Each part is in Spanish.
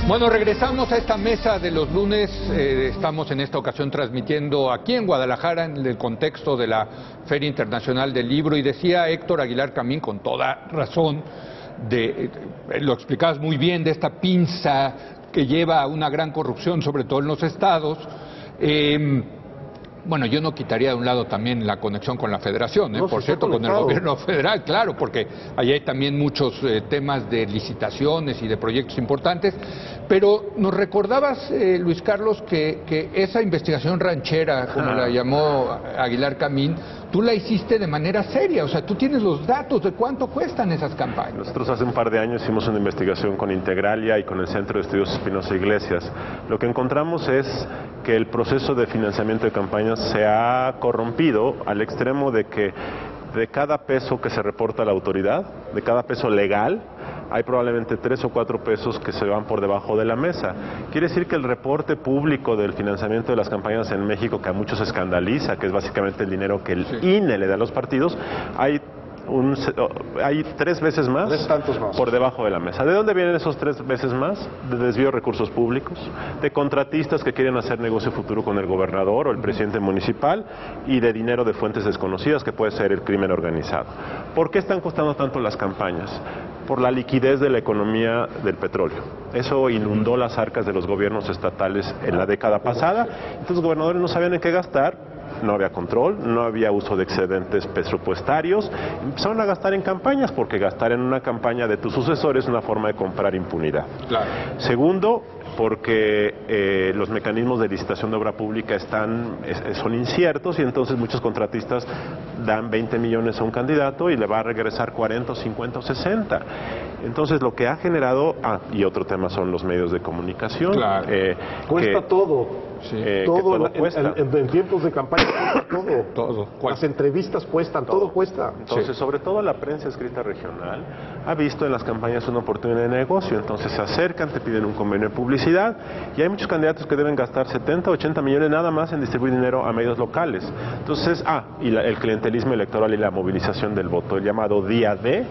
Bueno, regresamos a esta mesa de los lunes. Estamos en esta ocasión transmitiendo aquí en Guadalajara en el contexto de la Feria Internacional del Libro, y decía Héctor Aguilar Camín con toda razón, lo explicabas muy bien, de esta pinza que lleva a una gran corrupción, sobre todo en los estados. Bueno, yo no quitaría de un lado también la conexión con la federación, No, por sí cierto, con el gobierno federal, claro, porque ahí hay también muchos temas de licitaciones y de proyectos importantes. Pero nos recordabas, Luis Carlos, que esa investigación ranchera, como la llamó Aguilar Camín, tú la hiciste de manera seria. O sea, tú tienes los datos de cuánto cuestan esas campañas. Nosotros hace un par de años hicimos una investigación con Integralia y con el Centro de Estudios Espinosa Iglesias. Lo que encontramos es que el proceso de financiamiento de campañas se ha corrompido al extremo de que de cada peso que se reporta a la autoridad, de cada peso legal, hay probablemente 3 o 4 pesos que se van por debajo de la mesa. Quiere decir que el reporte público del financiamiento de las campañas en México, que a muchos escandaliza, que es básicamente el dinero que el INE le da a los partidos, hay 3 veces más, por debajo de la mesa. ¿De dónde vienen esos 3 veces más? De desvío de recursos públicos, de contratistas que quieren hacer negocio futuro con el gobernador o el presidente municipal, y de dinero de fuentes desconocidas, que puede ser el crimen organizado. ¿Por qué están costando tanto las campañas? Por la liquidez de la economía del petróleo. Eso inundó las arcas de los gobiernos estatales en la década pasada. Entonces los gobernadores no sabían en qué gastar. No había control, no había uso de excedentes presupuestarios. Empezaron a gastar en campañas, porque gastar en una campaña de tu sucesor es una forma de comprar impunidad. Claro. Segundo, porque los mecanismos de licitación de obra pública son inciertos, y entonces muchos contratistas dan 20 millones a un candidato y le va a regresar 40, 50 o 60. Entonces lo que ha generado, y otro tema son los medios de comunicación. Claro. Cuesta todo. Sí. Todo cuesta. En tiempos de campaña cuesta todo. Todo. Las entrevistas cuestan, todo cuesta. Entonces, sobre todo la prensa escrita regional ha visto en las campañas una oportunidad de negocio. Entonces se acercan, te piden un convenio de publicidad, y hay muchos candidatos que deben gastar 70, 80 millones nada más en distribuir dinero a medios locales. Entonces, el clientelismo electoral y la movilización del voto, el llamado día D,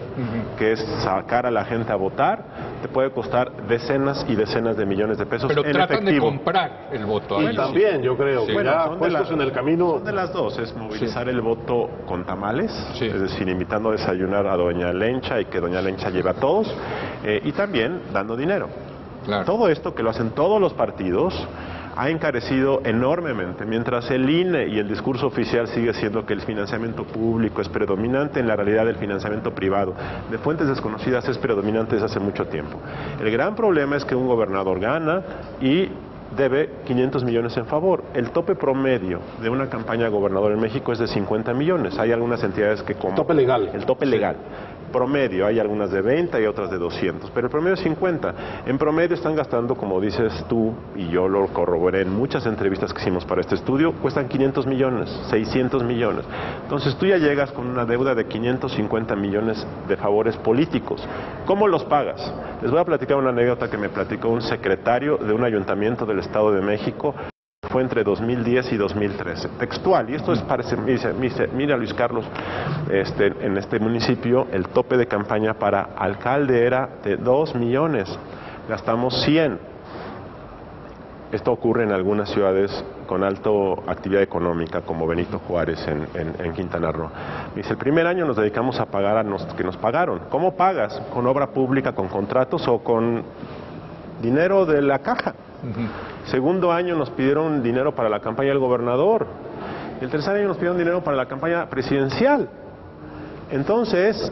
que es sacar a la gente a votar, te puede costar decenas y decenas de millones de pesos. Pero en tratan efectivo. de comprar el voto. Y también, yo creo, Sí. ya Son puestos en el camino. Son de las dos, es movilizar el voto con tamales, Sí. es decir, invitando a desayunar a doña Lencha y que doña Lencha lleve a todos, y también dando dinero. Claro. Todo esto, que lo hacen todos los partidos, ha encarecido enormemente. Mientras el INE y el discurso oficial sigue siendo que el financiamiento público es predominante, en la realidad el financiamiento privado de fuentes desconocidas es predominante desde hace mucho tiempo. El gran problema es que un gobernador gana y debe 500 millones en favor. El tope promedio de una campaña de gobernador en México es de 50 millones. Hay algunas entidades que como... Tope legal. El tope legal. Promedio, hay algunas de 20 y otras de 200, pero el promedio es 50. En promedio están gastando, como dices tú, y yo lo corroboré en muchas entrevistas que hicimos para este estudio, cuestan 500 millones, 600 millones. Entonces tú ya llegas con una deuda de 550 millones de favores políticos. ¿Cómo los pagas? Les voy a platicar una anécdota que me platicó un secretario de un ayuntamiento del Estado de México. Fue entre 2010 y 2013, textual, y esto dice, mira Luis Carlos, en este municipio el tope de campaña para alcalde era de 2 millones, gastamos 100. Esto ocurre en algunas ciudades con alta actividad económica, como Benito Juárez en Quintana Roo. Dice, el primer año nos dedicamos a pagar a los que nos pagaron. ¿Cómo pagas? ¿Con obra pública, con contratos o con dinero de la caja? Segundo año nos pidieron dinero para la campaña del gobernador. El tercer año nos pidieron dinero para la campaña presidencial. Entonces,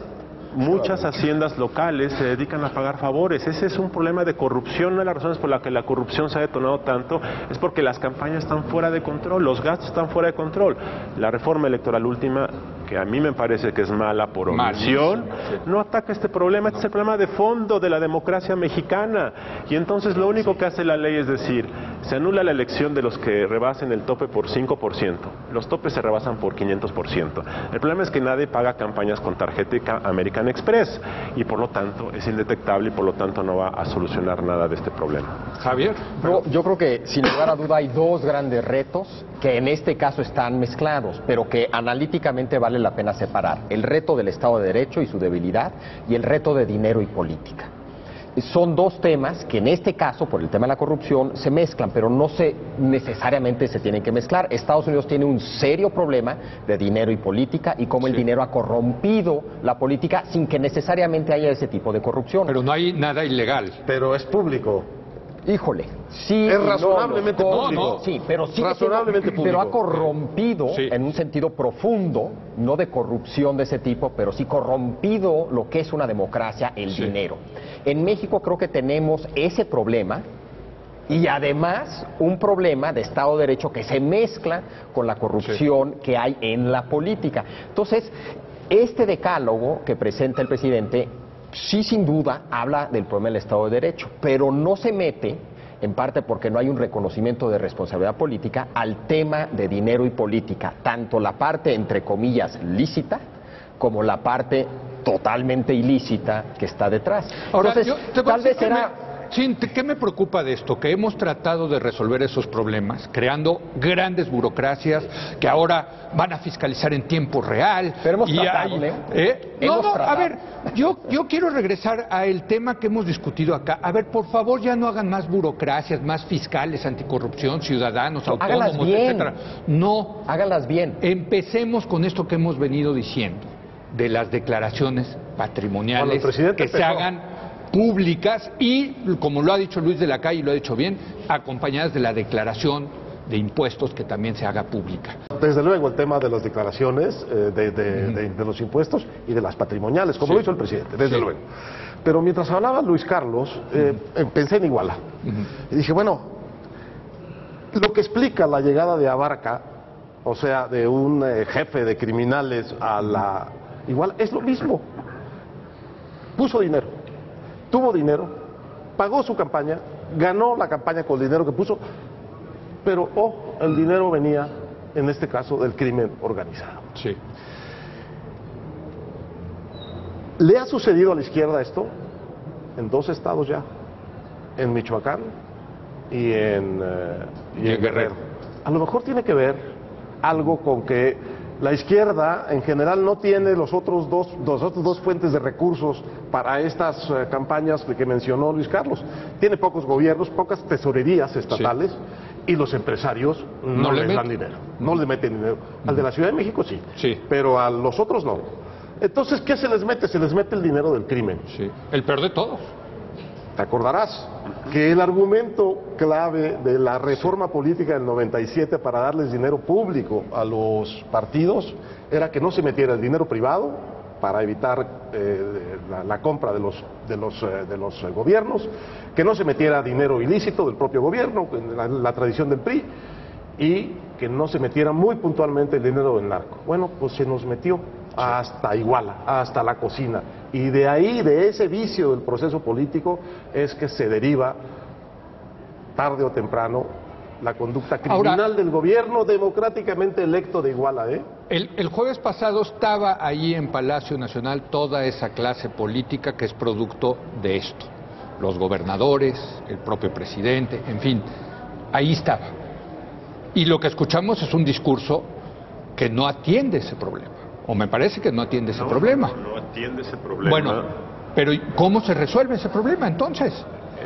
muchas haciendas locales se dedican a pagar favores. Ese es un problema de corrupción. Una de las razones por las que la corrupción se ha detonado tanto es porque las campañas están fuera de control, los gastos están fuera de control. La reforma electoral última, que a mí me parece que es mala por omisión, no ataca este problema. Este es el problema de fondo de la democracia mexicana. Y entonces lo único que hace la ley es decir, se anula la elección de los que rebasen el tope por 5%. Los topes se rebasan por 500%. El problema es que nadie paga campañas con tarjeta American Express, y por lo tanto es indetectable, y por lo tanto no va a solucionar nada de este problema. Javier. Yo creo que sin lugar a duda hay dos grandes retos que en este caso están mezclados, pero que analíticamente vale la pena separar: el reto del Estado de Derecho y su debilidad, y el reto de dinero y política. son dos temas que en este caso, por el tema de la corrupción, se mezclan, pero no necesariamente se tienen que mezclar. Estados Unidos tiene un serio problema de dinero y política y cómo el dinero ha corrompido la política sin que necesariamente haya ese tipo de corrupción. Pero no hay nada ilegal. Pero es público. Híjole, sí. Es razonablemente público. Sí, pero sí razonablemente público. Pero ha corrompido Sí. en un sentido profundo, no de corrupción de ese tipo, pero sí corrompido lo que es una democracia, el Sí. dinero. En México creo que tenemos ese problema y además un problema de Estado de Derecho que se mezcla con la corrupción que hay en la política. Entonces, este decálogo que presenta el presidente sí, sin duda, habla del problema del Estado de Derecho, pero no se mete, en parte porque no hay un reconocimiento de responsabilidad política, al tema de dinero y política, tanto la parte, entre comillas, lícita, como la parte totalmente ilícita que está detrás. Ahora, Entonces, yo te voy a tal decir vez era... ¿Qué me preocupa de esto? Que hemos tratado de resolver esos problemas, creando grandes burocracias que ahora van a fiscalizar en tiempo real. Pero hemos tratado, Leo. Hemos A tratado. ver, yo quiero regresar al tema que hemos discutido acá. A ver, por favor, ya no hagan más burocracias, más fiscales, anticorrupción, ciudadanos, Háganlas autónomos, bien. etcétera. No. Háganlas bien. Empecemos con esto que hemos venido diciendo, de las declaraciones patrimoniales Bueno, el presidente que se empezó. hagan públicas y, como lo ha dicho Luis de la Calle y lo ha dicho bien, acompañadas de la declaración de impuestos que también se haga pública. Desde luego el tema de las declaraciones, de los impuestos y de las patrimoniales, como Sí. lo hizo el presidente, desde Sí. luego. Pero mientras hablaba Luis Carlos, pensé en Iguala. Y dije, bueno, lo que explica la llegada de Abarca, o sea, de un jefe de criminales a la Iguala, es lo mismo. Puso dinero, tuvo dinero, pagó su campaña, ganó la campaña con el dinero que puso, pero el dinero venía, en este caso, del crimen organizado. Sí. ¿Le ha sucedido a la izquierda esto? En 2 estados ya, en Michoacán y en Guerrero. A lo mejor tiene que ver algo con que la izquierda en general no tiene los otros dos fuentes de recursos para estas campañas que mencionó Luis Carlos. Tiene pocos gobiernos, pocas tesorerías estatales y los empresarios no le les meten. dan dinero, no les meten dinero. Al de la Ciudad de México sí, Sí. pero a los otros no. Entonces, ¿qué se les mete? Se les mete el dinero del crimen. Sí. El peor de todos. Te acordarás que el argumento clave de la reforma política del 97 para darles dinero público a los partidos era que no se metiera el dinero privado para evitar la compra de los gobiernos, que no se metiera dinero ilícito del propio gobierno, la tradición del PRI, y que no se metiera muy puntualmente el dinero del narco. Bueno, pues se nos metió hasta Iguala, hasta la cocina. Y de ahí, de ese vicio del proceso político, es que se deriva, tarde o temprano, la conducta criminal Ahora, del gobierno democráticamente electo de Iguala, ¿eh? El jueves pasado estaba ahí en Palacio Nacional toda esa clase política que es producto de esto. Los gobernadores, el propio presidente, en fin, ahí estaba. Y lo que escuchamos es un discurso que no atiende ese problema. O me parece que no atiende ese problema. No atiende ese problema. Bueno, pero ¿cómo se resuelve ese problema entonces?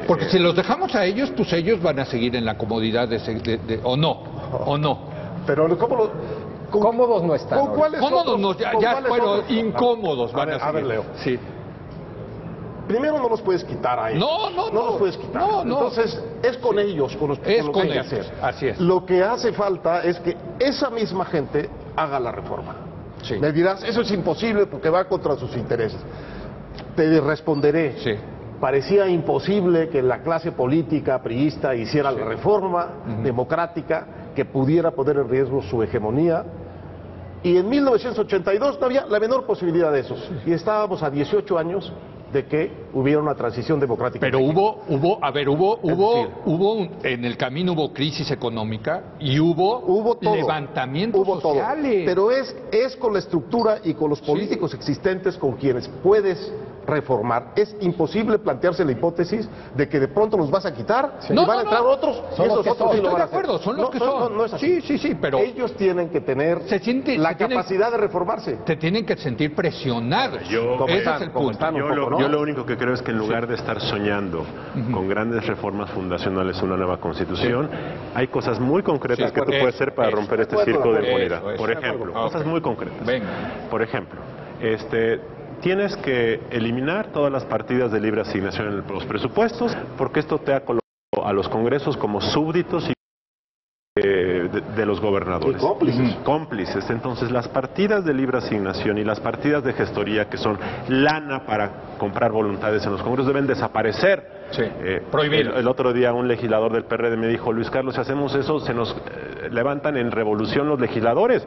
Porque si los dejamos a ellos, pues ellos van a seguir en la comodidad o no. Pero ¿cómo Cómodos no están. ¿Con cuáles Cómodos otros- no, con ya cuáles fueron otros? incómodos van a a ver, seguir. Leo. Sí. Primero no los puedes quitar a ellos. No los puedes quitar. No. Entonces, es con ellos con los Es con lo con que hay que ellos, hacer. así es. Lo que hace falta es que esa misma gente haga la reforma. Sí. Me dirás, eso es imposible porque va contra sus intereses. Te responderé. Sí. Parecía imposible que la clase política priista hiciera la reforma democrática que pudiera poner en riesgo su hegemonía. Y en 1982 no había la menor posibilidad de eso. Y estábamos a 18 años de que hubiera una transición democrática. Pero hubo decir, en el camino hubo crisis económica y hubo todo, levantamientos hubo todo. sociales. Pero es con la estructura y con los políticos existentes con quienes puedes reformar. Es imposible plantearse la hipótesis de que de pronto los vas a quitar y van a entrar otros y esos otros sí lo van a hacer. Son los que son. No es así. Sí, pero ellos tienen que tener la capacidad de reformarse. Se tienen que sentir presionados. Ese es el punto. Yo lo único que creo es que en lugar de estar soñando con grandes reformas fundacionales, una nueva constitución, hay cosas muy concretas que tú puedes hacer para romper este círculo de impunidad. Por ejemplo, cosas muy concretas. Por ejemplo, tienes que eliminar todas las partidas de libre asignación en los presupuestos, porque esto te ha colocado a los congresos como súbditos y de los gobernadores. Cómplices. Entonces, las partidas de libre asignación y las partidas de gestoría, que son lana para comprar voluntades en los congresos, deben desaparecer. Prohibirlo. El otro día un legislador del PRD me dijo: Luis Carlos, si hacemos eso, se nos levantan en revolución los legisladores.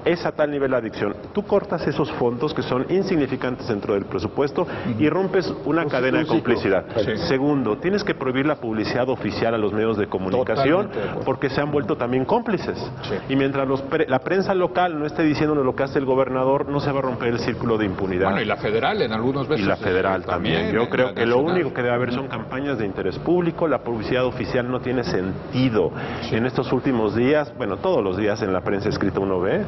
Es a tal nivel la adicción. Tú cortas esos fondos que son insignificantes dentro del presupuesto y rompes una cadena de complicidad. Segundo, tienes que prohibir la publicidad oficial a los medios de comunicación, porque se han vuelto también cómplices. Y mientras la prensa local no esté diciéndole lo que hace el gobernador, no se va a romper el círculo de impunidad. Bueno, y la federal en algunos veces. Y la federal también. Yo creo que lo único que debe haber son campañas de interés público. La publicidad oficial no tiene sentido. En estos últimos días, bueno, todos los días en la prensa escrita uno ve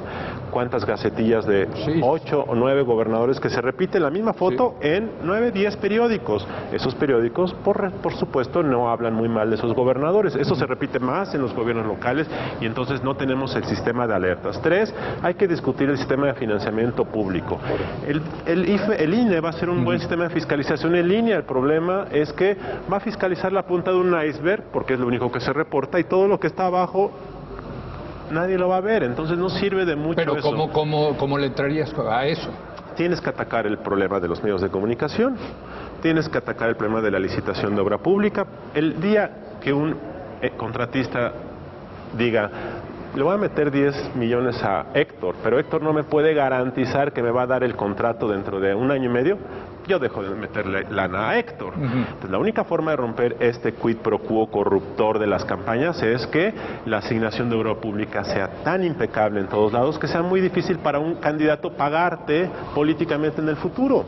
cuántas gacetillas de 8 o 9 gobernadores que se repite la misma foto en 9, 10 periódicos. Esos periódicos, por supuesto, no hablan muy mal de esos gobernadores. Eso se repite más en los gobiernos locales y entonces no tenemos el sistema de alertas. 3, hay que discutir el sistema de financiamiento público. El INE va a ser un buen sistema de fiscalización en línea. El problema es que va a fiscalizar la punta de un iceberg, porque es lo único que se reporta, y todo lo que está abajo nadie lo va a ver, entonces no sirve de mucho. Pero eso. ¿cómo le entrarías a eso? Tienes que atacar el problema de los medios de comunicación, tienes que atacar el problema de la licitación de obra pública. El día que un contratista diga: le voy a meter 10 millones a Héctor, pero Héctor no me puede garantizar que me va a dar el contrato dentro de 1 año y medio, yo dejo de meterle lana a Héctor. Entonces, la única forma de romper este quid pro quo corruptor de las campañas es que la asignación de obra pública sea tan impecable en todos lados que sea muy difícil para un candidato pagarte políticamente en el futuro.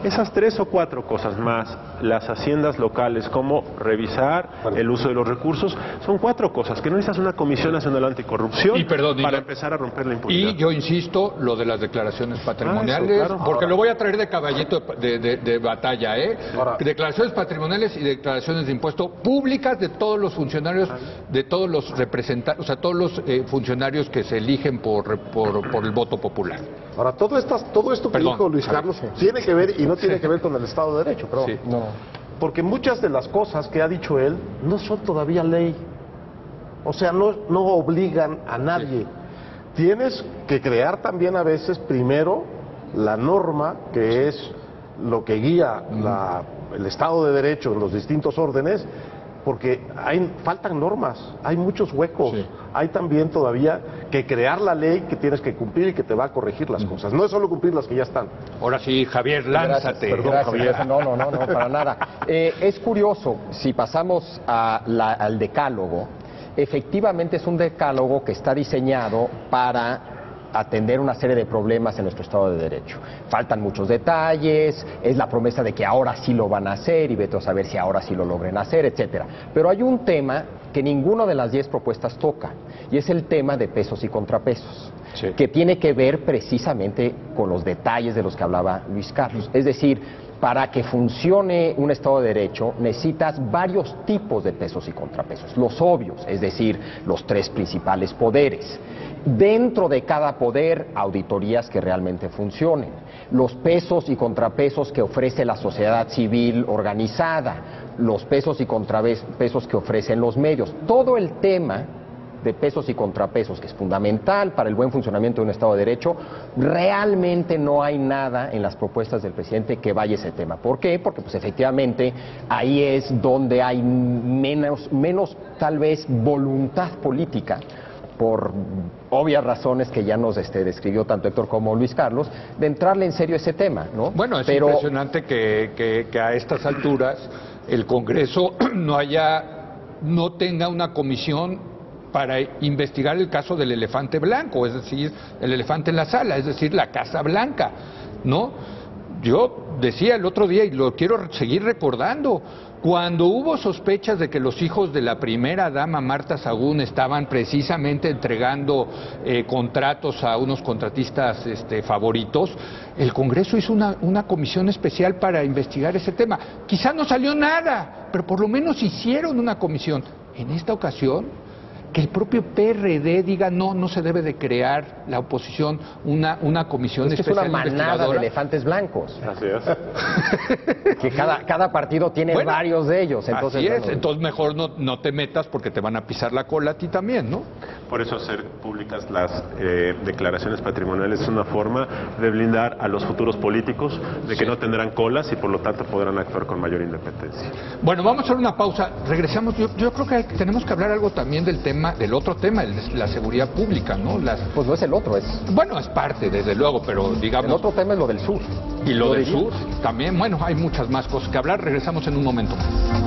Esas 3 o 4 cosas más, las haciendas locales, como revisar el uso de los recursos, son 4 cosas que no necesitas una Comisión Nacional Anticorrupción para empezar a romper la impunidad. Y yo insisto, lo de las declaraciones patrimoniales, porque lo voy a traer de caballito de batalla, declaraciones patrimoniales y declaraciones de impuesto públicas de todos los funcionarios, de todos los representantes, o sea, todos los funcionarios que se eligen por el voto popular. Ahora, todo esto que dijo Luis Carlos tiene que ver, y no tiene que ver con el Estado de Derecho, pero porque muchas de las cosas que ha dicho él no son todavía ley. O sea, no obligan a nadie. Tienes que crear también a veces primero la norma, que es lo que guía el Estado de Derecho en los distintos órdenes, porque faltan normas, hay muchos huecos, hay también todavía que crear la ley que tienes que cumplir y que te va a corregir las cosas. No es solo cumplir las que ya están. Ahora sí, Javier, lánzate. Perdón, Javier. No, para nada. Es curioso, si pasamos al decálogo, efectivamente es un decálogo que está diseñado para atender una serie de problemas en nuestro Estado de Derecho. Faltan muchos detalles, es la promesa de que ahora sí lo van a hacer y vete a saber si ahora sí lo logren hacer, etcétera. Pero hay un tema que ninguna de las 10 propuestas toca, y es el tema de pesos y contrapesos, que tiene que ver precisamente con los detalles de los que hablaba Luis Carlos. Es decir, para que funcione un Estado de Derecho necesitas varios tipos de pesos y contrapesos. Los obvios, es decir, los 3 principales poderes. Dentro de cada poder, auditorías que realmente funcionen. Los pesos y contrapesos que ofrece la sociedad civil organizada. Los pesos y contrapesos que ofrecen los medios. Todo el tema de pesos y contrapesos, que es fundamental para el buen funcionamiento de un Estado de Derecho, realmente no hay nada en las propuestas del presidente que vaya ese tema. ¿Por qué? Porque pues efectivamente ahí es donde hay menos tal vez voluntad política, por obvias razones que ya nos describió tanto Héctor como Luis Carlos, de entrarle en serio a ese tema, ¿no? Bueno, es impresionante que a estas alturas el Congreso no tenga una comisión para investigar el caso del elefante blanco, es decir, el elefante en la sala, es decir, la Casa Blanca, ¿no? yo decía el otro día, y lo quiero seguir recordando, cuando hubo sospechas de que los hijos de la primera dama Marta Sagún estaban precisamente entregando contratos a unos contratistas favoritos, el Congreso hizo una comisión especial para investigar ese tema. Quizá no salió nada, pero por lo menos hicieron una comisión. En esta ocasión, que el propio PRD diga no se debe de crear la oposición una comisión especial. Es una manada de elefantes blancos. Así es. Que cada partido tiene varios de ellos. Entonces, así es, entonces mejor no te metas porque te van a pisar la cola a ti también, ¿no? Por eso hacer públicas las declaraciones patrimoniales es una forma de blindar a los futuros políticos de que no tendrán colas y por lo tanto podrán actuar con mayor independencia. Bueno, vamos a hacer una pausa, regresamos. Yo creo que tenemos que hablar algo también del otro tema, la seguridad pública, ¿no? Pues no es el otro, Bueno, es parte, desde luego, pero digamos... El otro tema es lo del sur. Y lo del sur también, bueno, hay muchas más cosas que hablar, regresamos en un momento más.